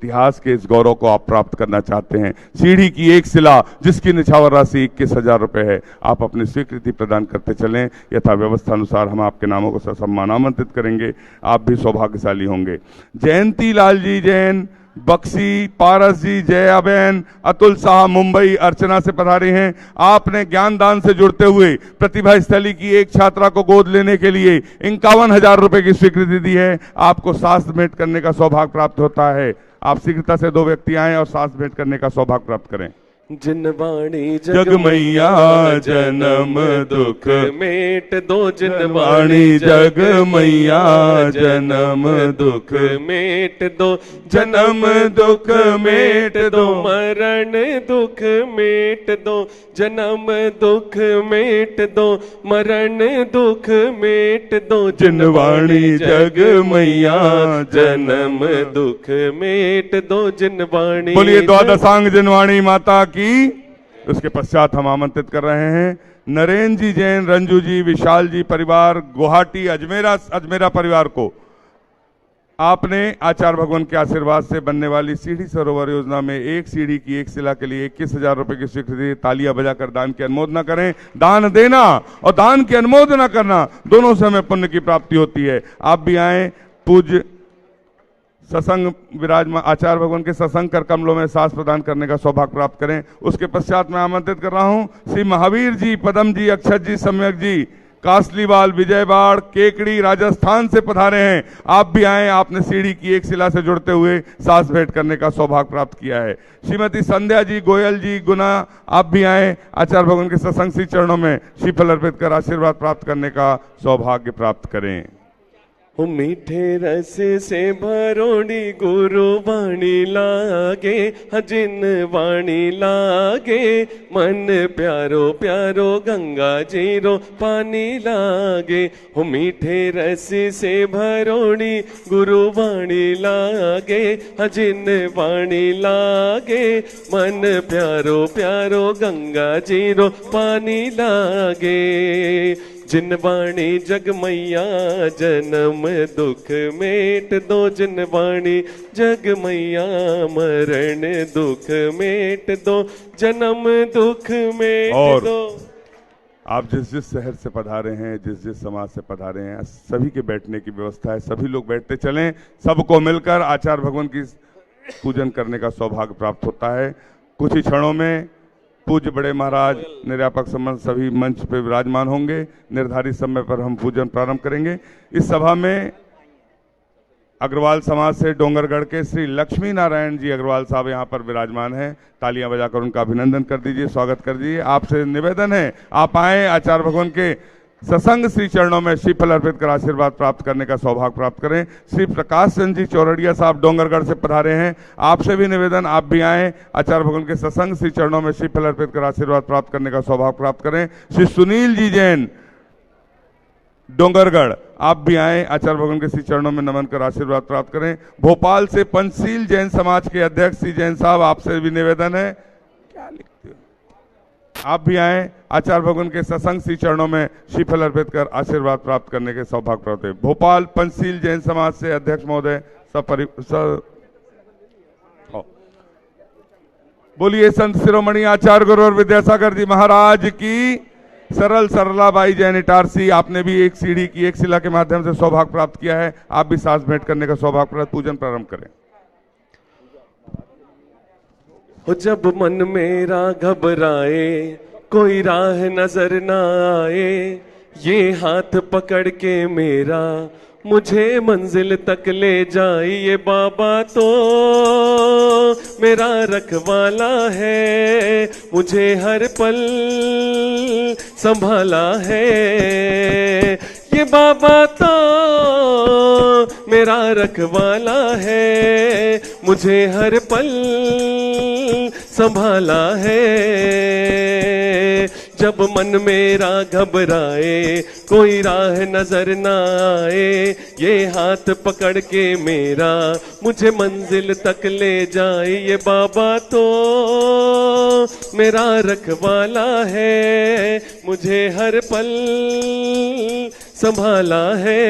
इतिहास के इस गौरव को आप प्राप्त करना चाहते हैं, सीढ़ी की एक शिला जिसकी निछावर राशि 21,000 रुपये है, आप अपनी स्वीकृति प्रदान करते चलें। यथा व्यवस्था अनुसार हम आपके नामों को ससम्मान आमंत्रित करेंगे, आप भी सौभाग्यशाली होंगे। जयंती लाल जी जैन, बक्सी, पारस जी, जयाबेन, अतुल शाह मुंबई अर्चना से पधारे हैं। आपने ज्ञानदान से जुड़ते हुए प्रतिभा स्थली की एक छात्रा को गोद लेने के लिए 51,000 रुपए की स्वीकृति दी है। आपको सास भेंट करने का सौभाग्य प्राप्त होता है। आप शीघ्रता से 2 व्यक्ति आए और सास भेंट करने का सौभाग्य प्राप्त करें। जिनवाणी जग मैया जन्म दुख मेट दो, जिनवाणी जग मैया जन्म दुख मेट दो, जन्म दुख मेट दो, मरण दुख मेट दो, जन्म दुख मेट दो, मरण दुख मेट दो, जिनवाणी जग मैया जन्म दुख मेट दो, जिनवाणी। बोलिए द्वादशांग जिनवाणी माता की। उसके पश्चात हम आमंत्रित कर रहे हैं नरेंद्र जी जैन, रंजू जी, विशाल जी परिवार, गुवाहाटी अजमेरा परिवार को। आपने आचार्य भगवान के आशीर्वाद से बनने वाली सीढ़ी सरोवर योजना में एक सीढ़ी की एक शिला के लिए 21,000 रुपए की स्वीकृति। तालियां बजाकर दान की अनुमोदना करें। दान देना और दान की अनुमोदना करना दोनों से हमें पुण्य की प्राप्ति होती है। आप भी आए। पूज्य सत्संग विराजमान आचार्य भगवान के सत्संग कर कमलों में सास प्रदान करने का सौभाग्य प्राप्त करें। उसके पश्चात मैं आमंत्रित कर रहा हूं श्री महावीर जी, पदम जी, अक्षत जी, सम्यक जी, कासलीवाल, विजयवाड़, केकड़ी, राजस्थान से पधारे हैं। आप भी आए। आपने सीढ़ी की एक शिला से जुड़ते हुए सास भेंट करने का सौभाग्य प्राप्त किया है। श्रीमती संध्या जी, गोयल जी, गुना, आप भी आए। आचार्य भगवान के सत्संग श्री चरणों में श्रीफल अर्पित कर आशीर्वाद प्राप्त करने का सौभाग्य प्राप्त करें। मीठे रस से भरोड़ी गुरु वाणी लागे, हजिन वाणी लागे, मन प्यारो प्यारो गंगा जीरो पानी लागे। हो मीठे रस से भरोड़ी गुरु वाणी लागे, हजिन वाणी लागे, मन प्यारो प्यारो गंगा जीरो पानी लागे। जिनवाणी जग मैया जन्म दुख मेट दो, जिनवाणी जग मैया मरण दुख मेट दो, जन्म दुख मेट दो। आप जिस जिस शहर से पधारे हैं, जिस जिस समाज से पधारे हैं, सभी के बैठने की व्यवस्था है। सभी लोग बैठते चलें। सबको मिलकर आचार्य भगवान की पूजन करने का सौभाग्य प्राप्त होता है। कुछ ही क्षणों में पूज्य बड़े महाराज निर्यापक संबंध सभी मंच पर विराजमान होंगे। निर्धारित समय पर हम पूजन प्रारंभ करेंगे। इस सभा में अग्रवाल समाज से डोंगरगढ़ के श्री लक्ष्मी नारायण जी अग्रवाल साहब यहाँ पर विराजमान हैं। तालियां बजाकर उनका अभिनंदन कर दीजिए, स्वागत कर दीजिए। आपसे निवेदन है आप आए, आचार्य भगवान के सत्संग श्री चरणों में श्रीफल अर्पित कर आशीर्वाद प्राप्त करने का सौभाग्य प्राप्त करें। श्री प्रकाश चंद जी चौरड़िया साहब डोंगरगढ़ से पधारे हैं। आपसे भी निवेदन, आप भी आए। आचार्य भगवान के सत्संग श्री चरणों में श्रीफल अर्पित कर आशीर्वाद प्राप्त करने का सौभाग्य प्राप्त करें। श्री सुनील जी जैन डोंगरगढ़, आप भी आए। आचार्य भगवान के श्री चरणों में नमन कर आशीर्वाद प्राप्त करें। भोपाल से पंचशील जैन समाज के अध्यक्ष श्री जैन साहब, आपसे भी निवेदन है, क्या लिखते हो, आप भी आए। आचार्य भगवान के सत्संग श्री चरणों में श्रीफल अर्पित कर आशीर्वाद प्राप्त करने के सौभाग्य प्राप्त है। भोपाल पंचशील जैन समाज से अध्यक्ष महोदय बोलिए संत शिरोमणि आचार्य गुरु और विद्यासागर जी महाराज की। सरल सरलाबाई जैन इटारसी, आपने भी एक सीढ़ी की एक शिला के माध्यम से सौभाग्य प्राप्त किया है। आप भी सास भेंट करने का सौभाग्य प्राप्त, पूजन प्रारंभ करें। जब मन मेरा घबराए, कोई राह नजर ना आए, ये हाथ पकड़ के मेरा मुझे मंजिल तक ले जाए। ये बाबा तो मेरा रखवाला है, मुझे हर पल संभाला है। ये बाबा तो मेरा रखवाला है, मुझे हर पल संभाला है। जब मन मेरा घबराए, कोई राह नजर ना आए, ये हाथ पकड़ के मेरा मुझे मंजिल तक ले जाए। ये बाबा तो मेरा रखवाला है, मुझे हर पल संभाला है।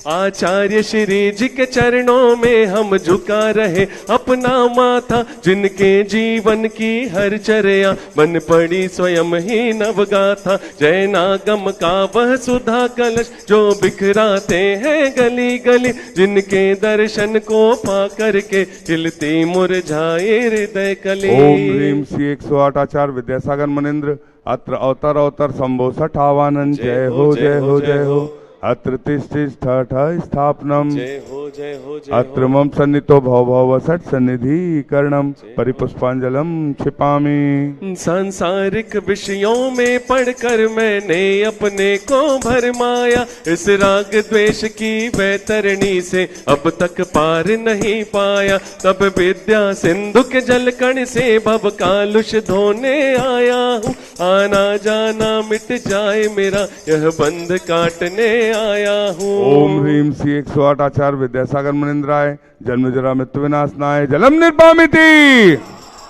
आचार्य श्री जी के चरणों में हम झुका रहे अपना माथा, जिनके जीवन की हर चर्या बन पड़ी स्वयं ही नवगाथा। जैनागम का वह सुधा कलश जो बिखराते हैं गली गली, जिनके दर्शन को पा करके खिलती मुरझाए हृदय कली। ओम ह्रीम श्री 108 आचार्य विद्यासागर मनिंद्र अत्र अवतर अवतर शंभो सठावानन। जय हो जय हो जय हो। अत्र तिष्ठ स्थापनम। जय हो जय हो जय अत्र मम सन्नितो भव भव सट सन्निधि कर्णम परिपुष्पांजलम क्षिपामि। सांसारिक विषयों में पढ़कर मैंने अपने को भरमाया, इस राग द्वेष की वैतरणी से अब तक पार नहीं पाया। तब विद्या सिंधु के जल कण से भव कालुष धोने आया हूँ, आना जाना मिट जाए मेरा यह बंध काटने आया हूँ। ओम ह्रीम श्री 108 आचार्य विद्यासागर मनिंद्राय जन्म जरा मृत्यु विनाशनाय जलम निर्वामिति।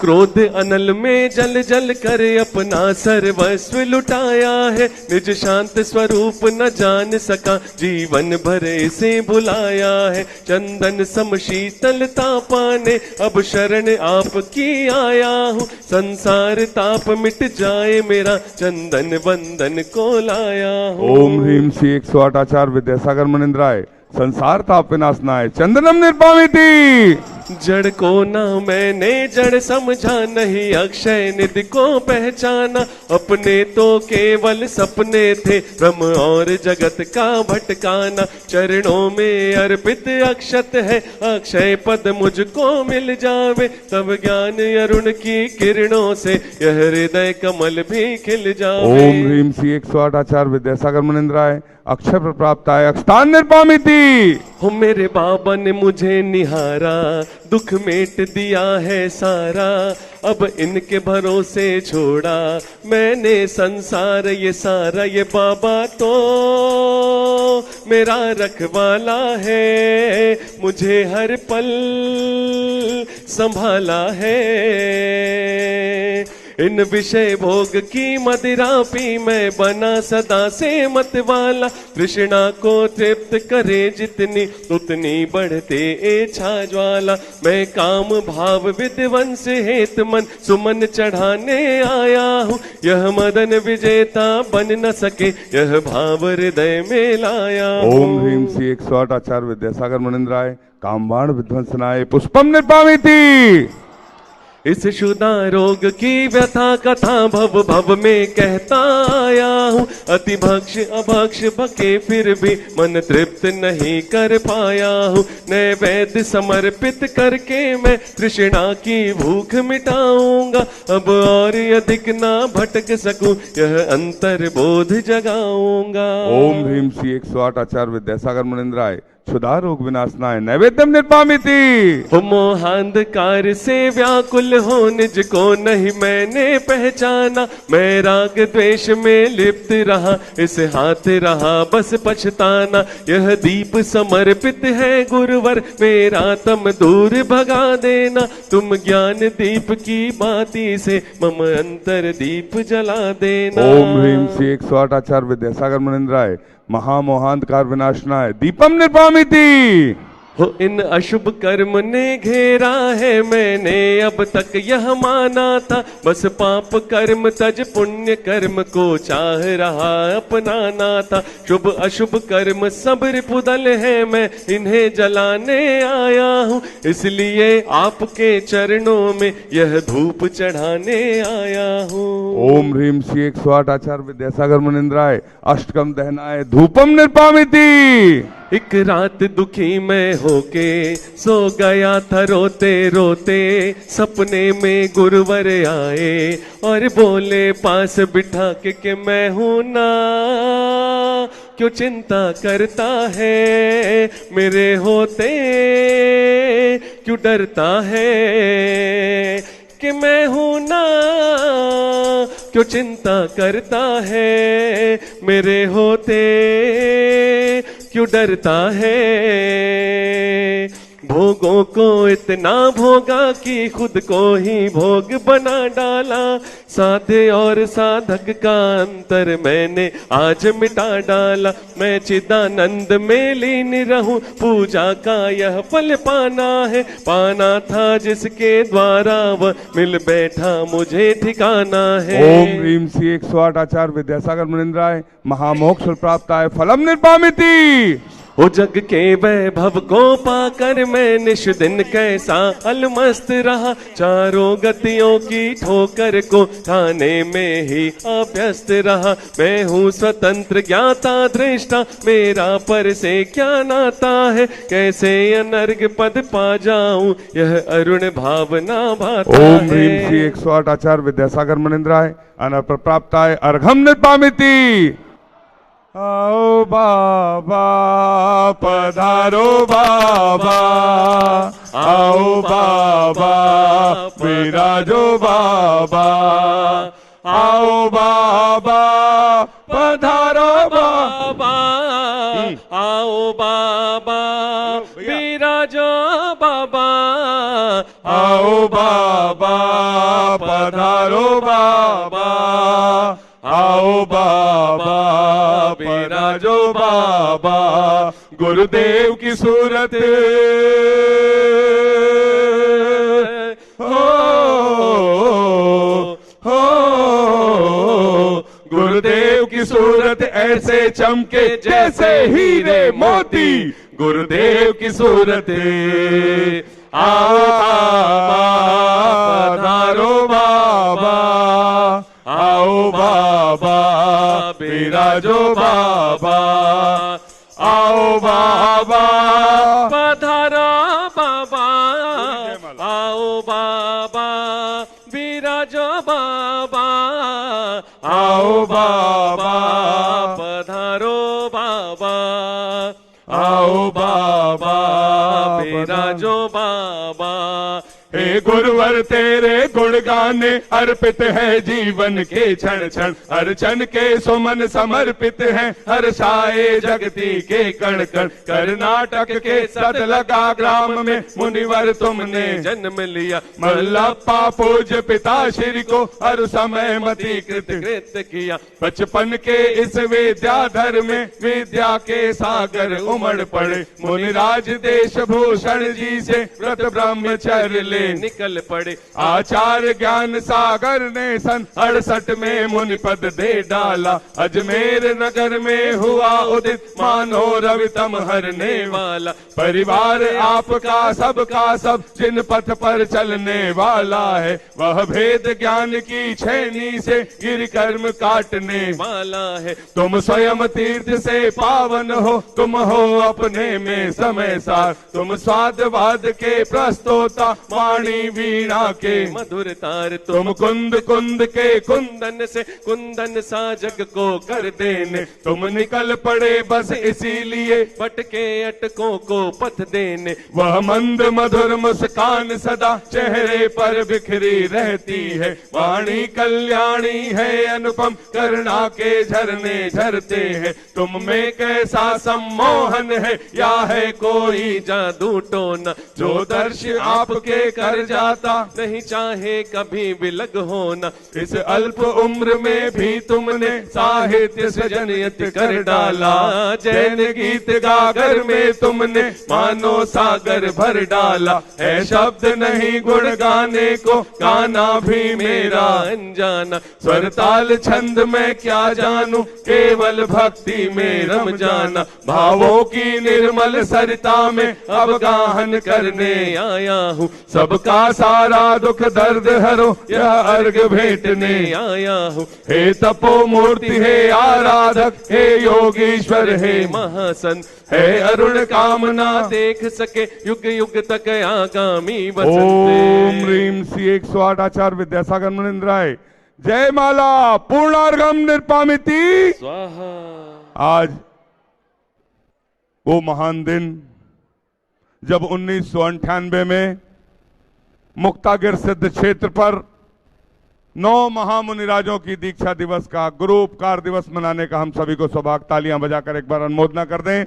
क्रोध अनल में जल जल कर अपना सर्वस्व लुटाया है, निज शांत स्वरूप न जान सका जीवन भर इसे बुलाया है। चंदन सम शीतलता पाने अब शरण आपकी आया हूँ, संसार ताप मिट जाए मेरा चंदन बंदन को लाया हूँ। ओम ह्रीम श्री 108 आचार्य विद्यासागर मनिंद्राय संसार ताप विनाशनाय चंदनम निर्वामिति। जड़ को ना मैंने जड़ समझा, नहीं अक्षय निधि को पहचाना। अपने तो केवल सपने थे ब्रह्म और जगत का भटकाना। चरणों में अर्पित अक्षत है, अक्षय पद मुझको मिल जावे। तब ज्ञान अरुण की किरणों से यह हृदय कमल भी खिल जावे। ओम ह्रीम श्री 108 आचार्य विद्यासागर मनिंद्राय अक्षय प्राप्ताय अक्षतान निर्वामिति। हो मेरे बाबा ने मुझे निहारा, दुख मेट दिया है सारा। अब इनके भरोसे छोड़ा मैंने संसार ये सारा। ये बाबा तो मेरा रखवाला है, मुझे हर पल संभाला है। इन विषय भोग की मदिरा पी मैं बना सदा से मत वाला। कृष्णा को तृप्त करे जितनी उतनी बढ़ते इच्छा ज्वाला। मैं काम भाव विध्वंस हेत मन सुमन चढ़ाने आया हूँ, यह मदन विजेता बन न सके यह भाव हृदय में लाया हूँ। ओम ह्रीम श्री 108 आचार्य विद्यासागर मनिंद्राय कामबाण विध्वंसनाय पुष्पम निर्वामिति। इस शुदा रोग की व्यथा कथा भव भव में कहता आया हूँ। अति भक्ष अभक्ष बके फिर भी मन तृप्त नहीं कर पाया हूँ। नैवेद्य समर्पित करके मैं तृष्णा की भूख मिटाऊंगा। अब और अधिक ना भटक सकूं यह अंतर बोध जगाऊंगा। ओम ह्रीम श्री 108 आचार्य विद्यासागर मनिंद्राय क्षुधा रोग विनाशनाय नैवेद्यम निर्वामिति। मोहांधकार से व्याकुल हो निज को नहीं मैंने पहचाना। मैं राग द्वेष में लिप्त रहा, इस हाथ रहा बस पछताना। यह दीप समर्पित है गुरुवर मेरा तम दूर भगा देना। तुम ज्ञान दीप की बाती से मम अंतर दीप जला देना। ओम ह्रीम श्री 108 आचार्य विद्यासागर मनिंद्राय महामोहांधकार विनाशनाय दीपम निर्वामिति। हो इन अशुभ कर्म ने घेरा है मैंने अब तक यह माना था। बस पाप कर्म तज पुण्य कर्म को चाह रहा अपनाना था। शुभ अशुभ कर्म सब रिपुदल है मैं इन्हें जलाने आया हूँ। इसलिए आपके चरणों में यह धूप चढ़ाने आया हूँ। ओम ह्रीम श्री 108 आचार्य विद्यासागर मनिंद्राय अष्टकम दहनाय धूपम निर्वामिति। एक रात दुखी मैं होके सो गया था रोते रोते। सपने में गुरुवर आए और बोले पास बिठा के मैं हूं ना, क्यों चिंता करता है मेरे होते, क्यों डरता है कि मैं हूं ना, क्यों चिंता करता है मेरे होते, क्यों डरता है। भोगों को इतना भोगा कि खुद को ही भोग बना डाला। साधे और साधक का अंतर मैंने आज मिटा डाला। मैं चिदानंद में लीन रहूं, पूजा का यह फल पाना है। पाना था जिसके द्वारा वह मिल बैठा मुझे ठिकाना है। ओम ह्रीम श्री 108 आचार्य विद्यासागर मुनिंद्राय महामोक्ष प्राप्त आय फलम निर्पामिति। ओ जग के वैभव को पाकर मैं निश दिन कैसा अलमस्त रहा। चारों गतियों की ठोकर को खाने में ही अभ्यस्त रहा। मैं हूँ स्वतंत्र ज्ञाता दृष्टा, मेरा पर से क्या नाता है। कैसे अनर्घ पद पा जाऊं यह अरुण भावना भाता ओम ह्रीम श्री 108 आचार्य विद्यासागर मुनिंद्राय अनर्घ प्राप्त आय अर्घम निर्पामिति। आओ बाबा पधारो बाबा, आओ बाबा विराजो बाबा, आओ बाबा पधारो बाबा, आओ बाबा विराजो बाबा, आओ बाबा पधारो बाबा, आओ बाबा विराजो बाबा। गुरुदेव की सूरत हो, गुरुदेव की सूरत ऐसे चमके जैसे हीरे मोती। गुरुदेव की सूरत आओ बाबा पधारो बाबा, आओ बाबा विराजो बाबा, आओ बाबा पधारो बाबा, आओ बाबा विराजो बाबा, आओ बाबा पधारो बाबा, आओ बाबा विराजो बाबा। हे गुरुवर तेरे गुण गाने अर्पित है जीवन के क्षण क्षण। अर्चन के सुमन समर्पित है हर साए जगती के कण कण। कर्नाटक के सदलगा ग्राम में मुनिवर तुमने जन्म लिया। मल्लप्पा पूज्य पिता श्री को हर समय मति कृत किया। बचपन के इस विद्याधर में विद्या के सागर उमड़ पड़े। मुनिराज देश भूषण जी से व्रत ब्रह्मचर्य ले निकल पड़े। आचार्य ज्ञान सागर ने सन 68 में मुनि पद दे डाला। अजमेर नगर में हुआ उदित मानो रवि तम हरने वाला। परिवार आपका सबका सब जिन पथ पर चलने वाला है। वह भेद ज्ञान की छेनी से गिर कर्म काटने वाला है। तुम स्वयं तीर्थ से पावन हो, तुम हो अपने में समय सार। तुम स्वादवाद के प्रस्तोता वाणी वीणा के मधुर तार। तुम कुंद कुंद के कुंदन से कुंदन सा जग को कर देने। तुम निकल पड़े बस इसीलिए भटके अटकों को पथ देने। वह मंद मधुर मुस्कान सदा चेहरे पर बिखरी रहती है। वाणी कल्याणी है अनुपम करुणा के झरने झरते हैं। तुम में कैसा सम्मोहन है या है कोई जादू टोना। जो दर्श आपके कर जाता नहीं चाहे कभी विलग होना। इस अल्प उम्र में भी तुमने साहित्य सृजनियत कर डाला। जैन गीत गागर में तुमने मानो सागर भर डाला। है शब्द नहीं गुण गाने को गाना भी मेरा अनजाना। स्वर ताल छंद में क्या जानू केवल भक्ति में रम जाना। भावों की निर्मल सरिता में अब गाहन करने आया हूँ। सबका सारा दुख दर्द हरो यह अर्घ भेंटने आया हूँ। हे तपो मूर्ति हे आराधक हे योगीश्वर हे महासन। है अरुण कामना देख सके युग युग तक आगामी ओम वसंत। ह्रीम श्री 108 आचार्य विद्यासागर मुनिंद्राय जय माला पूर्णार्घम निर्पामिति स्वाहा। आज वो महान दिन जब 1998 में मुक्तागिर सिद्ध क्षेत्र पर 9 महामुनिराजों की दीक्षा दिवस का गुरु उपकार दिवस मनाने का हम सभी को सौभाग्य तालियां बजाकर एक बार अनुमोदना कर दें।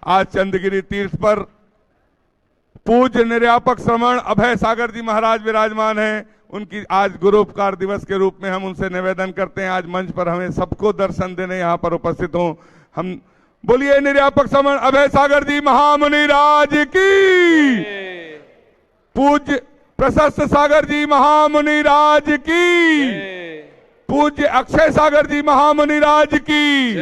आज चंद्रगिरी तीर्थ पर पूज्य निर्यापक श्रमण अभय सागर जी महाराज विराजमान हैं। उनकी आज गुरु उपकार दिवस के रूप में हम उनसे निवेदन करते हैं आज मंच पर हमें सबको दर्शन देने यहाँ पर उपस्थित हों। हम बोलिए निर्यापक श्रमण अभय सागर जी महामुनि राज की, पूज्य प्रशस्त सागर जी महामुनि राज की, पूज्य अक्षय सागर जी महामुनि राज की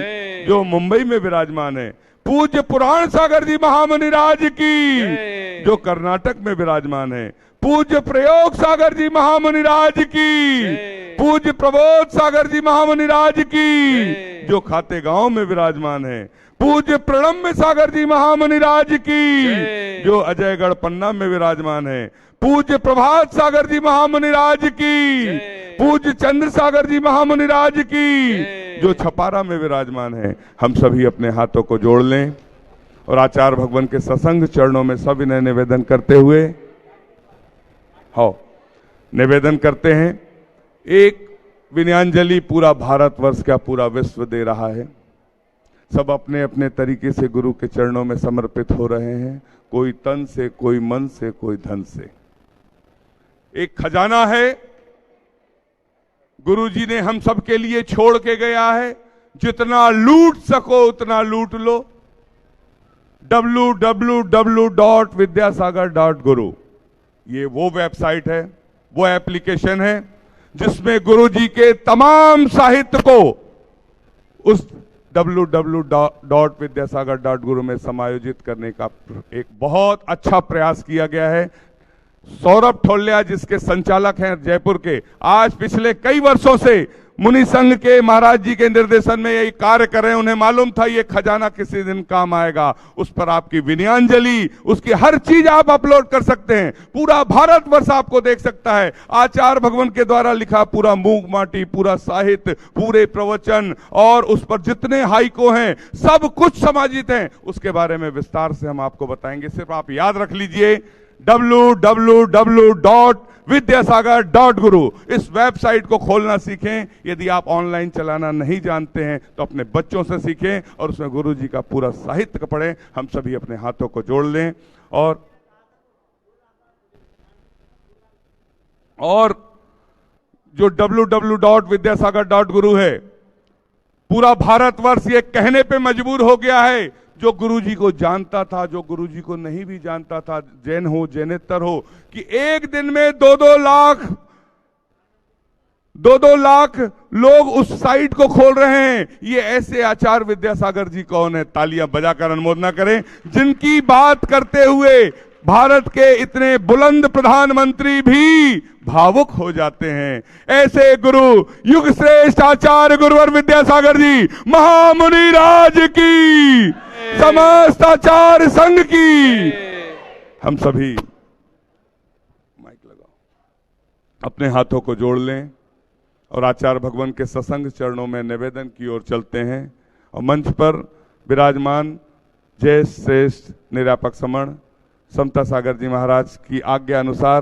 जो मुंबई में विराजमान है, पूज्य पुराण सागर जी महामुनि राज की जो कर्नाटक में विराजमान है, पूज्य प्रयोग सागर जी महामुनि राज की, पूज्य प्रबोध सागर जी महामुनि राज की जो खातेगांव में विराजमान है, पूज्य प्रणम्य सागर जी महामुनि राज की जो अजयगढ़ पन्ना में विराजमान है, पूज्य प्रभात सागर जी महामुनि राज की, पूज्य चंद्र सागर जी महामुनि राज की जो छपारा में विराजमान है। हम सभी अपने हाथों को जोड़ लें और आचार्य भगवान के सत्संग चरणों में सब इन्हें निवेदन करते हुए निवेदन करते हैं। एक विनयांजलि पूरा भारतवर्ष का पूरा विश्व दे रहा है। सब अपने अपने तरीके से गुरु के चरणों में समर्पित हो रहे हैं, कोई तन से, कोई मन से, कोई धन से। एक खजाना है गुरु जी ने हम सब के लिए छोड़ के गया है, जितना लूट सको उतना लूट लो। www.vidyasagar.guru ये वो वेबसाइट है, वो एप्लीकेशन है जिसमें गुरु जी के तमाम साहित्य को उस www.vidyasagar.guru में समायोजित करने का एक बहुत अच्छा प्रयास किया गया है। सौरभ ठोलिया जिसके संचालक हैं जयपुर के, आज पिछले कई वर्षों से मुनि संघ के महाराज जी के निर्देशन में यही कार्य कर रहे हैं। उन्हें मालूम था ये खजाना किसी दिन काम आएगा। उस पर आपकी विनयांजलि, उसकी हर चीज आप अपलोड कर सकते हैं। पूरा भारतवर्ष आपको देख सकता है। आचार्य भगवान के द्वारा लिखा पूरा मूक माटी, पूरा साहित्य, पूरे प्रवचन और उस पर जितने हाइको हैं सब कुछ समाजित हैं। उसके बारे में विस्तार से हम आपको बताएंगे। सिर्फ आप याद रख लीजिए www.vidyasagar.guru इस वेबसाइट को खोलना सीखें। यदि आप ऑनलाइन चलाना नहीं जानते हैं तो अपने बच्चों से सीखें और उसमें गुरु जी का पूरा साहित्य पढ़ें। हम सभी अपने हाथों को जोड़ लें और जो www.vidyasagar.guru है, पूरा भारतवर्ष ये कहने पे मजबूर हो गया है, जो गुरुजी को जानता था, जो गुरुजी को नहीं भी जानता था, जैन हो जैनेतर हो, कि एक दिन में 2-2 लाख लोग उस साइट को खोल रहे हैं। ये ऐसे आचार्य विद्यासागर जी कौन है, तालियां बजाकर अनुमोदना करें, जिनकी बात करते हुए भारत के इतने बुलंद प्रधानमंत्री भी भावुक हो जाते हैं। ऐसे गुरु युग श्रेष्ठ आचार्य गुरुवर विद्यासागर जी महामुनि राज की, समस्त आचार्य संघ की। हम सभी माइक लगाओ, अपने हाथों को जोड़ लें और आचार्य भगवान के सत्संग चरणों में निवेदन की ओर चलते हैं। और मंच पर विराजमान जय श्रेष्ठ निर्यापक श्रमण समता सागर जी महाराज की आज्ञा अनुसार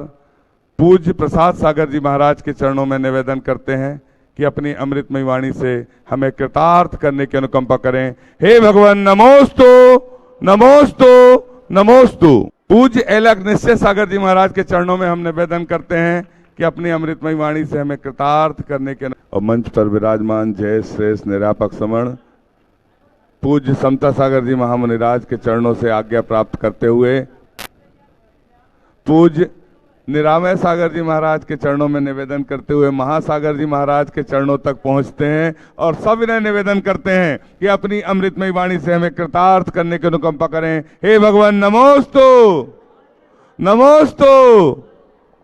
पूज्य प्रसाद सागर जी महाराज के चरणों में निवेदन करते हैं कि अपनी अमृतमयी वाणी से हमें कृतार्थ करने की अनुकंपा करें। हे भगवान नमोस्तु नमोस्तु नमोस्तु। पूज्य एलक निश्चय सागर जी महाराज के चरणों में हम निवेदन करते हैं कि अपनी अमृतमयी वाणी से हमें कृतार्थ करने के। और मंच पर विराजमान जय श्रेष्ठ निर्यापक श्रमण पूज्य समता सागर जी महामुनि राज के चरणों से आज्ञा प्राप्त करते हुए पूज्य निरामय सागर जी महाराज के चरणों में निवेदन करते हुए महासागर जी महाराज के चरणों तक पहुंचते हैं और सब इन्हें निवेदन करते हैं कि अपनी अमृतमयी वाणी से हमें कृतार्थ करने की अनुकंपा करें। हे भगवान नमोस्तु नमोस्तु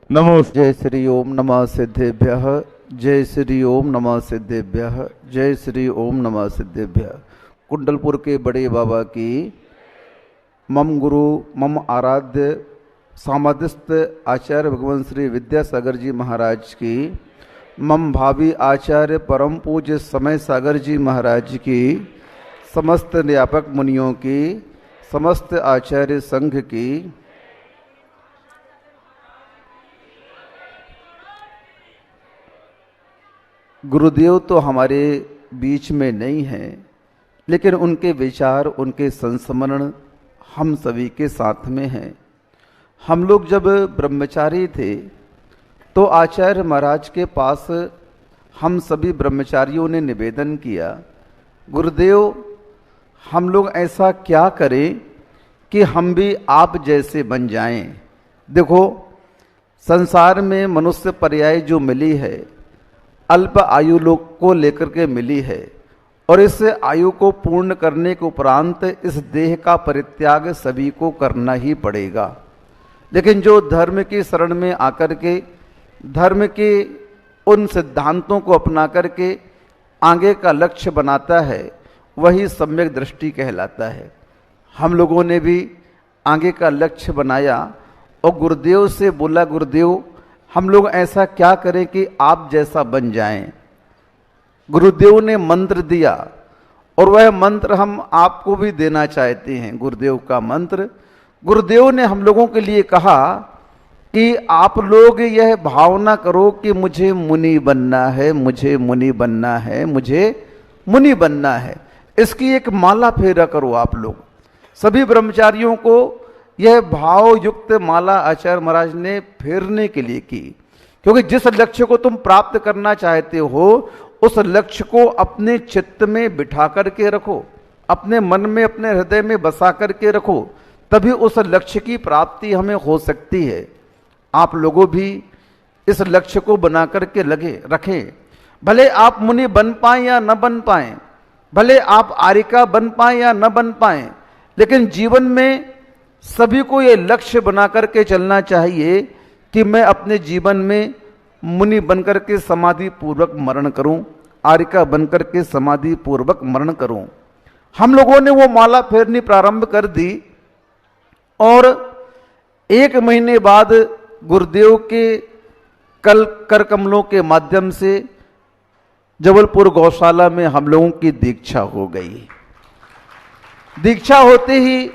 नमोस्तु। जय श्री ओम नमः सिद्धेभ्यः, जय श्री ओम नमः सिद्धेभ्यः, जय श्री ओम नमः सिद्धेभ्यः। कुंडलपुर के बड़े बाबा की, मम गुरु मम आराध्य सामधिस्थ आचार्य भगवान श्री विद्यासागर जी महाराज की, मम भावी आचार्य परम पूज्य समय सागर जी महाराज की, समस्त निर्यापक मुनियों की, समस्त आचार्य संघ की, गुरुदेव तो हमारे बीच में नहीं हैं, लेकिन उनके विचार, उनके संस्मरण हम सभी के साथ में हैं। हम लोग जब ब्रह्मचारी थे तो आचार्य महाराज के पास हम सभी ब्रह्मचारियों ने निवेदन किया, गुरुदेव हम लोग ऐसा क्या करें कि हम भी आप जैसे बन जाएं। देखो संसार में मनुष्य पर्याय जो मिली है अल्प आयु लोग को लेकर के मिली है और इस आयु को पूर्ण करने के उपरांत इस देह का परित्याग सभी को करना ही पड़ेगा। लेकिन जो धर्म की शरण में आकर के धर्म के उन सिद्धांतों को अपना करके आगे का लक्ष्य बनाता है वही सम्यक दृष्टि कहलाता है। हम लोगों ने भी आगे का लक्ष्य बनाया और गुरुदेव से बोला, गुरुदेव हम लोग ऐसा क्या करें कि आप जैसा बन जाएं। गुरुदेव ने मंत्र दिया और वह मंत्र हम आपको भी देना चाहते हैं। गुरुदेव का मंत्र, गुरुदेव ने हम लोगों के लिए कहा कि आप लोग यह भावना करो कि मुझे मुनि बनना है, मुझे मुनि बनना है, मुझे मुनि बनना है। इसकी एक माला फेरा करो। आप लोग सभी ब्रह्मचारियों को यह भाव युक्त माला आचार्य महाराज ने फेरने के लिए की, क्योंकि जिस लक्ष्य को तुम प्राप्त करना चाहते हो उस लक्ष्य को अपने चित्त में बिठा करके रखो, अपने मन में अपने हृदय में बसा करके रखो, तभी उस लक्ष्य की प्राप्ति हमें हो सकती है। आप लोगों भी इस लक्ष्य को बना करके लगे रखें। भले आप मुनि बन पाएं या न बन पाएं, भले आप आर्यिका बन पाएं या न बन पाएं, लेकिन जीवन में सभी को ये लक्ष्य बना करके चलना चाहिए कि मैं अपने जीवन में मुनि बनकर के समाधि पूर्वक मरण करूं, आर्यिका बनकर के समाधि पूर्वक मरण करूं। हम लोगों ने वो माला फेरनी प्रारंभ कर दी और 1 महीने बाद गुरुदेव के कर कमलों के माध्यम से जबलपुर गौशाला में हम लोगों की दीक्षा हो गई। दीक्षा होते ही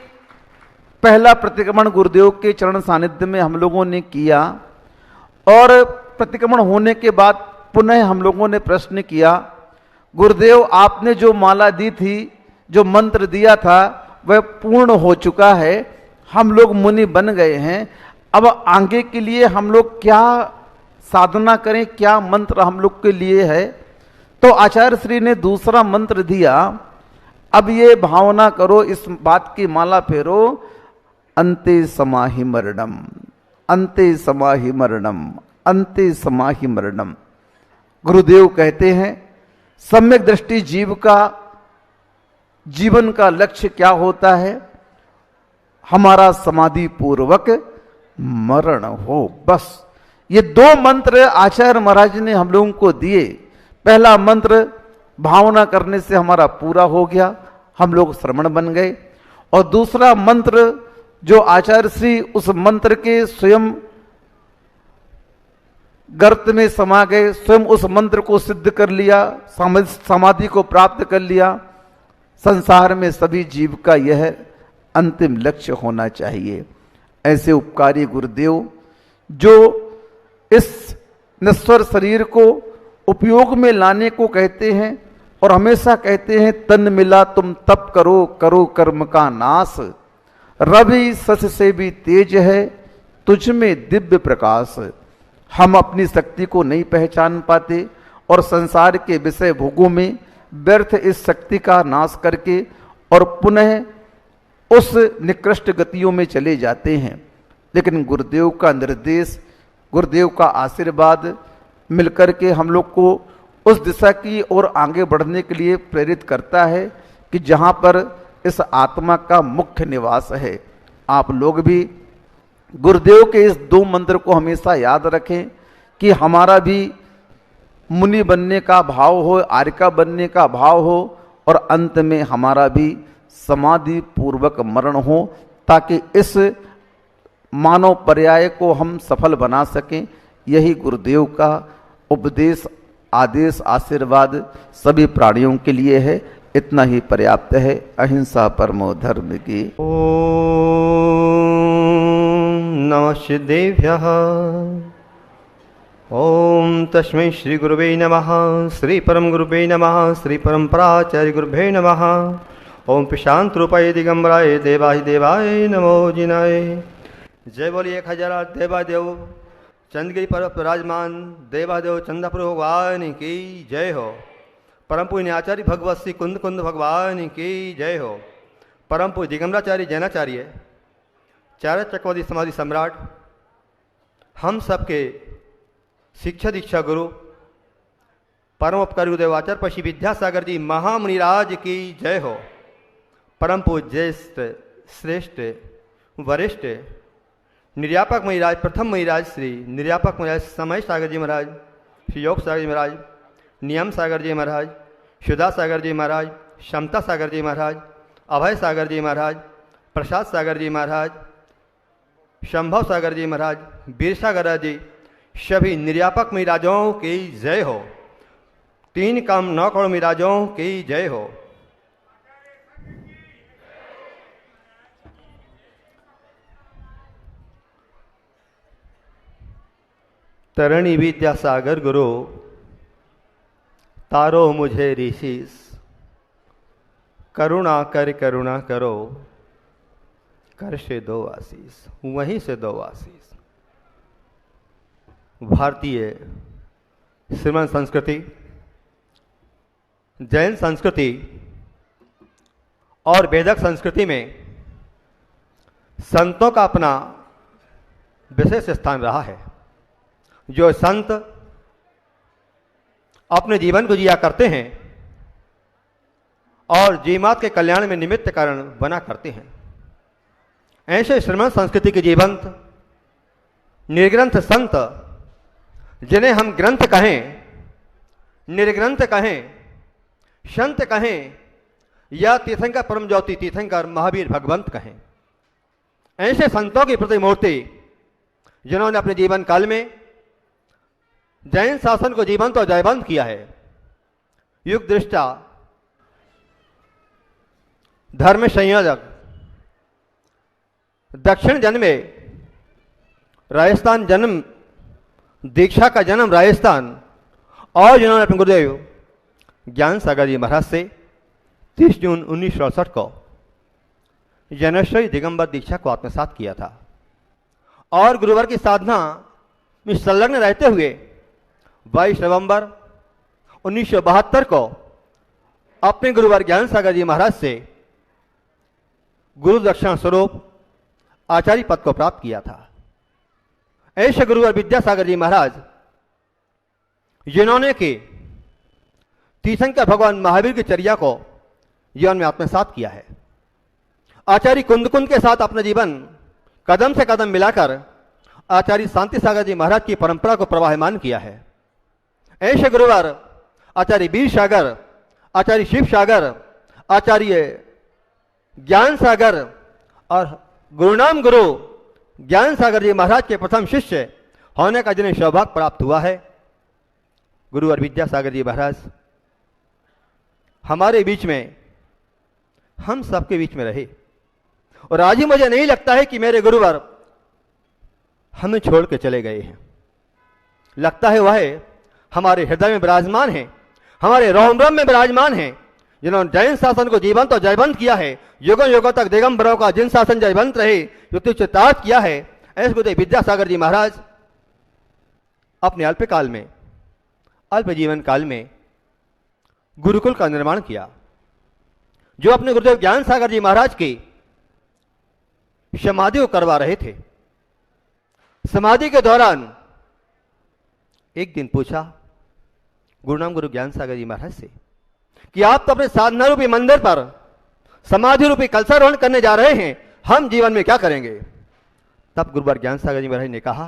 पहला प्रतिक्रमण गुरुदेव के चरण सानिध्य में हम लोगों ने किया और प्रतिक्रमण होने के बाद पुनः हम लोगों ने प्रश्न किया, गुरुदेव आपने जो माला दी थी, जो मंत्र दिया था वह पूर्ण हो चुका है, हम लोग मुनि बन गए हैं, अब आगे के लिए हम लोग क्या साधना करें, क्या मंत्र हम लोग के लिए है। तो आचार्य श्री ने दूसरा मंत्र दिया, अब ये भावना करो, इस बात की माला फेरो, अंते समाहि मरणम, अंते समाहि मरणम, अंते समाहि मरणम। गुरुदेव कहते हैं सम्यक दृष्टि जीव का जीवन का लक्ष्य क्या होता है, हमारा समाधि पूर्वक मरण हो। बस ये 2 मंत्र आचार्य महाराज ने हम लोगों को दिए। पहला मंत्र भावना करने से हमारा पूरा हो गया, हम लोग श्रमण बन गए, और दूसरा मंत्र जो आचार्य श्री उस मंत्र के स्वयं गर्त में समा गए, स्वयं उस मंत्र को सिद्ध कर लिया, समाधि को प्राप्त कर लिया। संसार में सभी जीव का यह अंतिम लक्ष्य होना चाहिए। ऐसे उपकारी गुरुदेव जो इस नश्वर शरीर को उपयोग में लाने को कहते हैं और हमेशा कहते हैं तन मिला तुम तप करो, करो कर्म का नाश, रवि सस से भी तेज है तुझ में दिव्य प्रकाश। हम अपनी शक्ति को नहीं पहचान पाते और संसार के विषय भोगों में व्यर्थ इस शक्ति का नाश करके और पुनः उस निकृष्ट गतियों में चले जाते हैं। लेकिन गुरुदेव का निर्देश, गुरुदेव का आशीर्वाद मिलकर के हम लोग को उस दिशा की ओर आगे बढ़ने के लिए प्रेरित करता है कि जहाँ पर इस आत्मा का मुख्य निवास है। आप लोग भी गुरुदेव के इस 2 मंत्र को हमेशा याद रखें कि हमारा भी मुनि बनने का भाव हो, आर्यिका बनने का भाव हो और अंत में हमारा भी समाधि पूर्वक मरण हो, ताकि इस मानव पर्याय को हम सफल बना सकें। यही गुरुदेव का उपदेश, आदेश, आशीर्वाद सभी प्राणियों के लिए है। इतना ही पर्याप्त है। अहिंसा परमो धर्म की। ओम नमः सिद्धेभ्यः। ओम तस्मै श्री गुरुवे नमः। श्री परम गुरुवे नमः। श्री परम्पराचार्य गुरुभे नमः। ओम प्रशांत रूपाय दिगंबराय देवाय देवाय नमो जिनाय। जय बोलिए 1008 देवादेव चंद्रगिरी पर विराजमान देवादेव चंद्रपुर भगवान की जय हो। परम पूज्य आचार्य भगवत श्री कुंद कुंद भगवान की जय हो। परम पूज्य दिगंबराचार्य जैनाचार्य चार्य चक्रवर्ती समाधि सम्राट, हम सबके शिक्षा दीक्षा गुरु परम उपकारी गुरुदेव आचार्य पशी विद्यासागर जी महामुनिराज की जय हो। परम पूज्य ज्येष्ठ श्रेष्ठ वरिष्ठ निर्यापक महिराज प्रथम महिराज श्री निर्यापक महिराज समय सागर जी महाराज, श्री योग सागर जी महाराज, नियम सागर जी महाराज, शुदा सागर जी महाराज, क्षमता सागर जी महाराज, अभय सागर जी महाराज, प्रसाद सागर जी महाराज, शंभव सागर जी महाराज, वीर सागर जी, सभी निर्यापक महिराजों की जय हो। 3 कम 9 करोड़ महिराजों की जय हो। तरणी विद्यासागर गुरु तारो मुझे ऋषिस, करुणा करो, कर से दो आशीष, वहीं से दो आशीष। भारतीय श्रीमन संस्कृति, जैन संस्कृति और वेदक संस्कृति में संतों का अपना विशेष स्थान रहा है। जो संत अपने जीवन को जिया करते हैं और जीवात्मा के कल्याण में निमित्त कारण बना करते हैं, ऐसे श्रीमन संस्कृति के जीवंत निर्ग्रंथ संत, जिन्हें हम ग्रंथ कहें, निर्ग्रंथ कहें, संत कहें या तीर्थंकर परम ज्योति तीर्थंकर महावीर भगवंत कहें, ऐसे संतों की प्रतिमूर्ति जिन्होंने अपने जीवन काल में जैन शासन को जीवंत और जयवंत किया है। युग दृष्टा, धर्म संयोजक, दक्षिण जन्मे, राजस्थान जन्म, दीक्षा का जन्म राजस्थान, और जिन्होंने अपने गुरुदेव ज्ञान सागर जी महाराज से 30 जून 1968 को जनश्री दिगंबर दीक्षा को आत्मसात किया था और गुरुवर की साधना में संलग्न रहते हुए 22 नवंबर 1972 को अपने गुरुवर ज्ञान सागर जी महाराज से गुरु दक्षिणा स्वरूप आचार्य पद को प्राप्त किया था। ऐसे गुरुवर विद्यासागर जी महाराज, जिन्होंने कि तीर्थंकर भगवान महावीर की चर्या को जीवन में आत्मसात किया है, आचार्य कुंद कुंद के साथ अपना जीवन कदम से कदम मिलाकर आचार्य शांति सागर जी महाराज की परंपरा को प्रवाहमान किया है। ऐसे गुरुवर आचार्य वीर सागर, आचार्य शिव सागर, आचार्य ज्ञान सागर और गुरुनाम गुरु ज्ञान सागर जी महाराज के प्रथम शिष्य होने का जिन्हें सौभाग्य प्राप्त हुआ है, गुरुवर विद्यासागर जी महाराज हमारे बीच में, हम सबके बीच में रहे। और आज ही मुझे नहीं लगता है कि मेरे गुरुवर हमें छोड़ के चले गए हैं। लगता है वह हमारे हृदय में विराजमान है, हमारे रोम रोम में विराजमान है, जिन्होंने जैन शासन को जीवंत और जयवंत किया है। युगों युगों तक दिगंबरों का जिन शासन जयवंत रहे, युक्तिचितार्थ किया है, ऐसे गुरुदेव विद्यासागर जी महाराज अपने अल्पकाल में, अल्प जीवन काल में गुरुकुल का निर्माण किया। जो अपने गुरुदेव ज्ञान सागर जी महाराज की समाधि को करवा रहे थे, समाधि के दौरान एक दिन पूछा गुरुनाम गुरु ज्ञान सागर जी महाराज से कि आप तो अपने साधना रूपी मंदिर पर समाधि रूपी कलशारोहण करने जा रहे हैं, हम जीवन में क्या करेंगे? तब गुरुवर ज्ञान सागर जी महाराज ने कहा,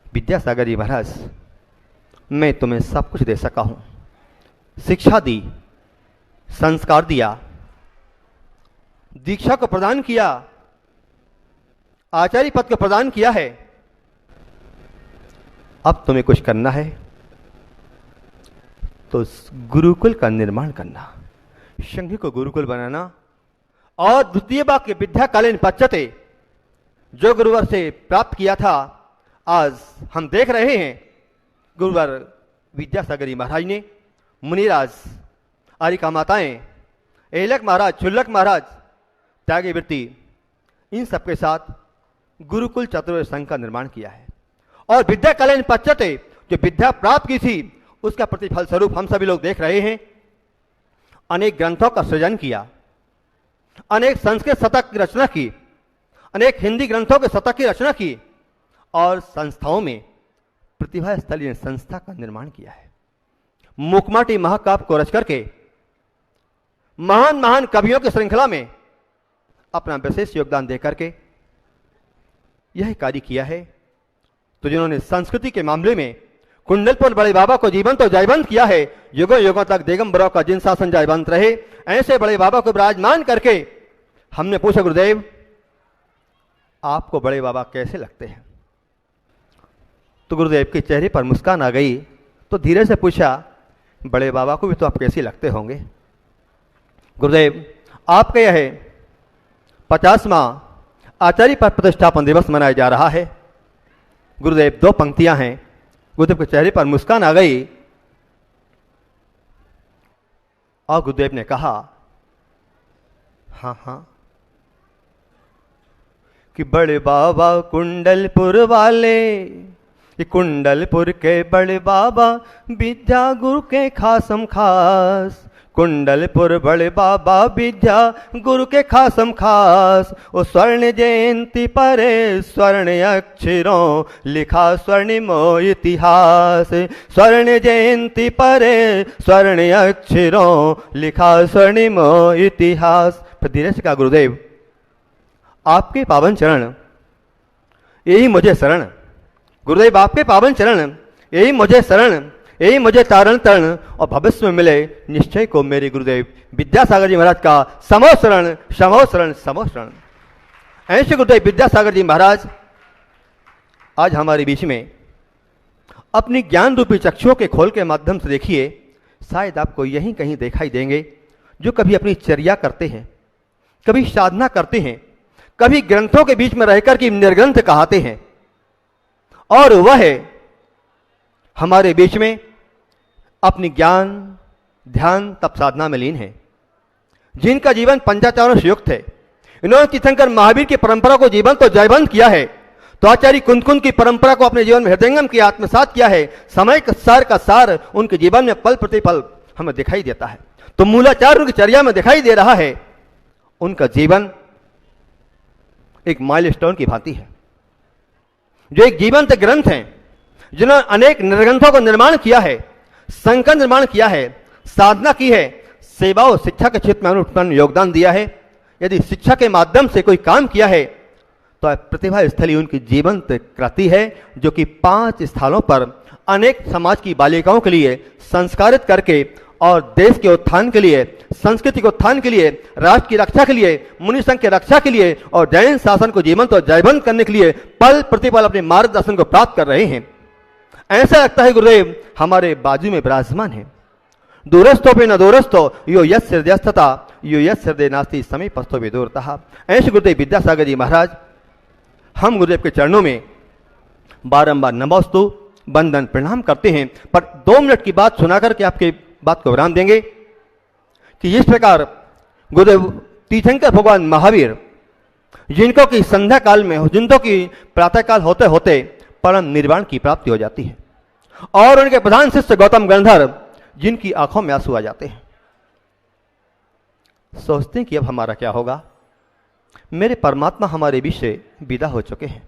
विद्यासागर जी महाराज, मैं तुम्हें सब कुछ दे सका हूं, शिक्षा दी, संस्कार दिया, दीक्षा को प्रदान किया, आचार्य पद को प्रदान किया है। अब तुम्हें कुछ करना है तो गुरुकुल का निर्माण करना, संघ को गुरुकुल बनाना और द्वितीय वाक्य विद्याकालीन पश्चते जो गुरुवर से प्राप्त किया था, आज हम देख रहे हैं गुरुवर विद्यासागर जी महाराज ने मुनिराज, आरिका माताएं, एलक महाराज, चुल्लक महाराज, त्यागी वृत्ति, इन सबके साथ गुरुकुल चतुर्वेद संघ का निर्माण किया है। और विद्या कलेन पच्यते, जो विद्या प्राप्त की थी उसका प्रतिफल स्वरूप हम सभी लोग देख रहे हैं। अनेक ग्रंथों का सृजन किया, अनेक संस्कृत शतक की रचना की, अनेक हिंदी ग्रंथों के शतक की रचना की और संस्थाओं में प्रतिभा स्थलीय संस्था का निर्माण किया है। मुकमाटी महाकाव्य को रच करके महान महान कवियों की श्रृंखला में अपना विशेष योगदान देकर के यह कार्य किया है। तो जिन्होंने संस्कृति के मामले में कुंडलपुर बड़े बाबा को जीवंत और जयवंत किया है, युगों युगों तक दिगंबरों का जिन शासन जयवंत रहे, ऐसे बड़े बाबा को विराजमान करके हमने पूछा, गुरुदेव आपको बड़े बाबा कैसे लगते हैं? तो गुरुदेव के चेहरे पर मुस्कान आ गई। तो धीरे से पूछा, बड़े बाबा को भी तो आप कैसे लगते होंगे? गुरुदेव आपका यह 50वां आचार्य पद प्रतिष्ठापन दिवस मनाया जा रहा है। गुरुदेव 2 पंक्तियां हैं। गुरुदेव के चेहरे पर मुस्कान आ गई और गुरुदेव ने कहा, हाँ हाँ, कि बड़े बाबा कुंडलपुर वाले, ये कुंडलपुर के बड़े बाबा विद्या गुरु के खासम खास, कुंडलपुर बड़े बाबा विद्या गुरु के खासम खास। ओ स्वर्ण जयंती पर स्वर्ण अक्षरों लिखा स्वर्णिमो इतिहास, स्वर्ण जयंती पर स्वर्ण अक्षरों लिखा स्वर्णिमो इतिहास। फिर धीरे से कहा, गुरुदेव आपके पावन चरण यही मुझे शरण, गुरुदेव आपके पावन चरण यही मुझे शरण, यही मुझे तारण तरण, और भविष्य में मिले निश्चय को मेरे गुरुदेव विद्यासागर जी महाराज का समो शरण समो शरण समो शरण। ऐसे गुरुदेव विद्यासागर जी महाराज आज हमारे बीच में अपनी ज्ञान रूपी चक्षुओं के खोल के माध्यम से देखिए, शायद आपको यहीं कहीं दिखाई देंगे जो कभी अपनी चर्या करते हैं, कभी साधना करते हैं, कभी ग्रंथों के बीच में रहकर के निर्ग्रंथ कहाते हैं, और वह हमारे बीच में अपनी ज्ञान ध्यान तप साधना में लीन है, जिनका जीवन पंचाचारों से युक्त है। इन्होंने तीर्थंकर महावीर की परंपरा को जीवंत और जयवंत किया है, तो आचार्य कुंद की परंपरा को अपने जीवन में हृदयंगम किया, आत्मसात किया है। समय का सार उनके जीवन में पल प्रतिपल हमें दिखाई देता है। तो मूलाचार उनकी चर्या में दिखाई दे रहा है। उनका जीवन एक माइलस्टोन की भांति है, जो एक जीवंत ग्रंथ है, जिन्होंने अनेक निर्ग्रंथों का निर्माण किया है, संकल्प निर्माण किया है, साधना की है, सेवा और शिक्षा के क्षेत्र में उन्होंने योगदान दिया है। यदि शिक्षा के माध्यम से कोई काम किया है तो प्रतिभा स्थली उनकी जीवंत कृति है, जो कि 5 स्थलों पर अनेक समाज की बालिकाओं के लिए संस्कारित करके और देश के उत्थान के लिए, संस्कृति के उत्थान के लिए, राष्ट्र की रक्षा के लिए, मुनि संघ की रक्षा के लिए और जैन शासन को जीवंत और जयवंत करने के लिए पल प्रतिपल अपने मार्गदर्शन को प्राप्त कर रहे हैं। ऐसा लगता है गुरुदेव हमारे बाजू में विराजमान है। दूरस्थो पे न दूरस्थो यो यस्य हृदयस्थता यो यस्य हृदय नास्ति समीपस्थो विदूरतः। ऐसे गुरुदेव विद्यासागर जी महाराज हम गुरुदेव के चरणों में बारंबार नमोस्तु वंदन प्रणाम करते हैं। पर 2 मिनट की बात सुना करके आपके बात को विराम देंगे कि इस प्रकार गुरुदेव तीर्थंकर भगवान महावीर, जिनको की संध्या काल में, जिनको की प्रातः काल होते होते परम निर्वाण की प्राप्ति हो जाती है, और उनके प्रधान शिष्य गौतम गंधर्व, जिनकी आंखों में आंसू आ जाते हैं, सोचते हैं कि अब हमारा क्या होगा, मेरे परमात्मा हमारे बीच से विदा हो चुके हैं।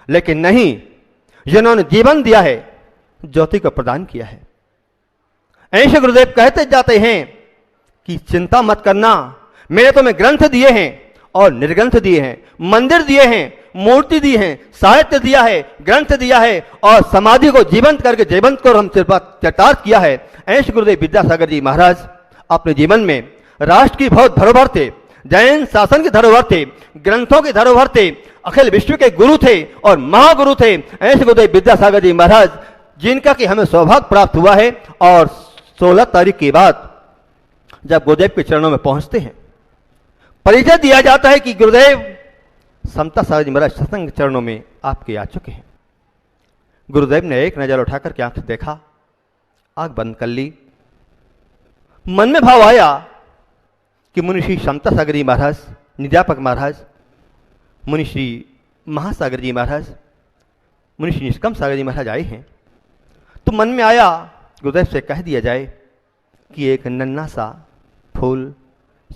लेकिन नहीं, जिन्होंने जीवन दिया है, ज्योति को प्रदान किया है। ऐसे गुरुदेव कहते जाते हैं कि चिंता मत करना, मैंने तुम्हें ग्रंथ दिए हैं और निर्ग्रंथ दिए हैं, मंदिर दिए हैं, मूर्ति दी है, साहित्य दिया है, ग्रंथ दिया है और समाधि को जीवंत करके जयवंत को हम चरितार्थ किया है। ऐसे गुरुदेव विद्यासागर जी महाराज अपने जीवन में राष्ट्र की बहुत धरोहर थे, जैन शासन की धरोहर थे, ग्रंथों की धरोहर थे, अखिल विश्व के गुरु थे और महागुरु थे। ऐसे गुरुदेव विद्यासागर जी महाराज, जिनका कि हमें सौभाग्य प्राप्त हुआ है। और 16 तारीख के बाद जब गुरुदेव के चरणों में पहुंचते हैं, परिचय दिया जाता है कि गुरुदेव समता सागर जी महाराज सत्संग चरणों में आपके आ चुके हैं। गुरुदेव ने एक नजर उठाकर के आंख से देखा, आंख बंद कर ली, मन में भाव आया कि मुनि श्री समता सागर जी महाराज, निध्यापक महाराज, मुनि श्री महासागर जी महाराज, मुनि श्री निष्कम सागर जी महाराज आए हैं। तो मन में आया गुरुदेव से कह दिया जाए कि एक नन्हा सा फूल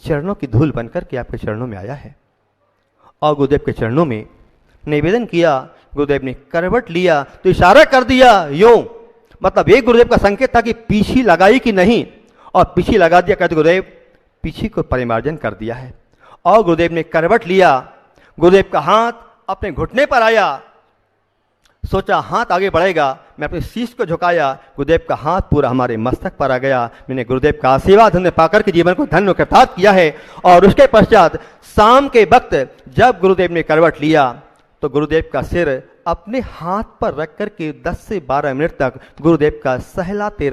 चरणों की धूल बनकर के आपके चरणों में आया है, और गुरुदेव के चरणों में निवेदन किया। गुरुदेव ने करवट लिया तो इशारा कर दिया यूं, मतलब एक गुरुदेव का संकेत था कि पीछी लगाई कि नहीं, और पीछी लगा दिया। कहते गुरुदेव पीछी को परिमार्जन कर दिया है। और गुरुदेव ने करवट लिया, गुरुदेव का हाथ अपने घुटने पर आया, सोचा हाथ आगे बढ़ेगा, मैं अपने शीश को झुकाया, गुरुदेव का हाथ पूरा हमारे मस्तक पर आ गया। मैंने गुरुदेव का आशीर्वाद धन्य पाकर के जीवन को धन्य कृतार्थ किया है। और उसके पश्चात शाम के वक्त जब गुरुदेव ने करवट लिया तो गुरुदेव का सिर अपने हाथ पर रख कर के 10 से 12 मिनट तक गुरुदेव का सहलाते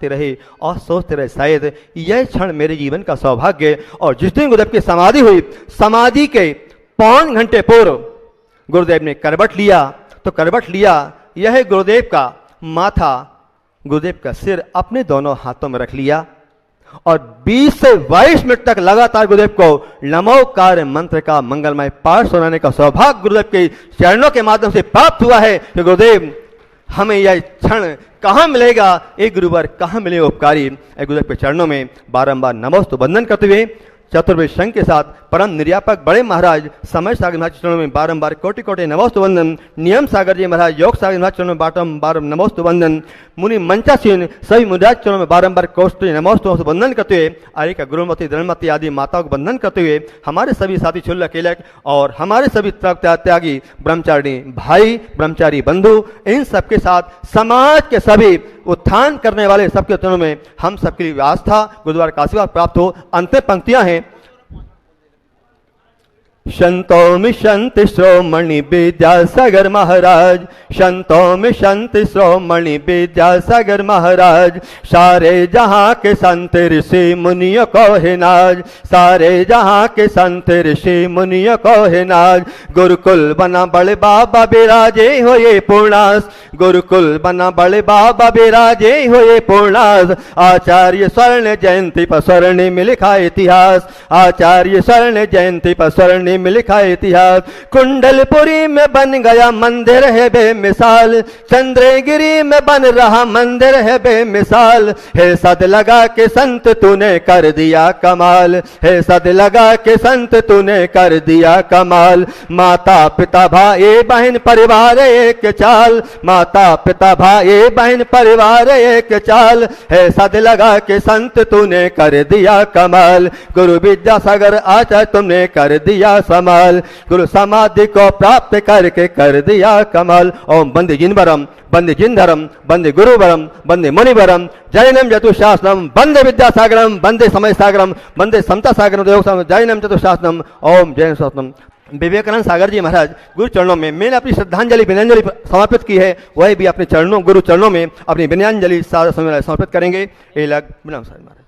रहे और सोचते रहे शायद यह क्षण मेरे जीवन का सौभाग्य। और जिस दिन गुरुदेव की समाधि हुई, समाधि के पौन घंटे पूर्व गुरुदेव ने करवट लिया। तो करवट लिया, यह गुरुदेव का माथा, गुरुदेव का सिर अपने दोनों हाथों में रख लिया और 20 से 22 मिनट तक लगातार गुरुदेव को नमोकार मंत्र का मंगलमय पाठ सुनाने का सौभाग्य गुरुदेव के चरणों के माध्यम से प्राप्त हुआ है। कि गुरुदेव हमें यह क्षण कहाँ मिलेगा, एक गुरुवर कहाँ मिले उपकारी। गुरुदेव के चरणों में बारंबार नमोस्तु वंदन करते हुए चतुर्वेद संघ के साथ परम निर्यापक बड़े महाराज समय सागर महाराज चरणों में बारंबार कोटि कोटि नमोस्तु वंदन। नियम सागर जी महाराज, योग सागर महाराज चरणों में बारंबार नमोस्तु वंदन। मुनि मंचासीन सभी मुनिराज चरणों में बारंबार कोष्टि नमोस्तु वंदन करते हुए आर्य का गुरुमती धनमती आदि माताओं को वंदन करते हुए हमारे सभी साथी शुल्क केलक और हमारे सभी त्यागी ब्रह्मचारी भाई, ब्रह्मचारी बंधु, इन सबके साथ समाज के सभी उत्थान करने वाले सबके चरणों में हम सबके लिए आस्था गुरुद्वारा का आशीर्वाद प्राप्त हो। अंतिम पंक्तियां हैं। संतों में संत श्रोमणि विद्यासागर महाराज, संतों में संत श्रोमणि विद्यासागर महाराज, सारे जहां के संत ऋषि मुनियों को है नाज, सारे जहां के संत ऋषि मुनियों को है नाज। गुरुकुल बना बड़े बाबा बिराजे हो ये पूर्णास, गुरुकुल बना बड़े बाबा बिराजे हो ये पूर्णास। आचार्य स्वर्ण जयंती पर स्वर्णिम लिखा इतिहास, आचार्य स्वर्ण जयंती पर स्वर्णिम में लिखा इतिहास। कुंडलपुरी में बन गया मंदिर है बेमिसाल, चंद्रगिरी में बन रहा मंदिर है बेमिसाल। है सद लगा के संत तूने कर दिया कमाल, है सद लगा के संत तूने कर दिया कमाल। माता पिता भाई बहन परिवार एक चाल, माता पिता भाई बहन परिवार एक चाल। है सद लगा के संत तूने कर दिया कमाल। गुरु विद्यासागर आचार्य तुमने कर दिया कमाल, गुरु समाधि को प्राप्त करके कर दिया कमाल। ओम बंदे जिनवरम, बंदे जिनधरम, बंदे गुरुवरम, बंदे मुनिवरम, जैनम चतुशासनम, बंदे विद्यासागरम, बंदे समय सागरम, बंदे समता सागरम, जैनम चतुशासनम। ओम जैन शासनम। विवेकानंद सागर जी महाराज गुरु चरणों में मैंने अपनी श्रद्धांजलि विनयांजलि समर्पित की है, वह भी अपने चरणों गुरु चरणों में अपनी विनयांजलि समर्पित करेंगे। महाराज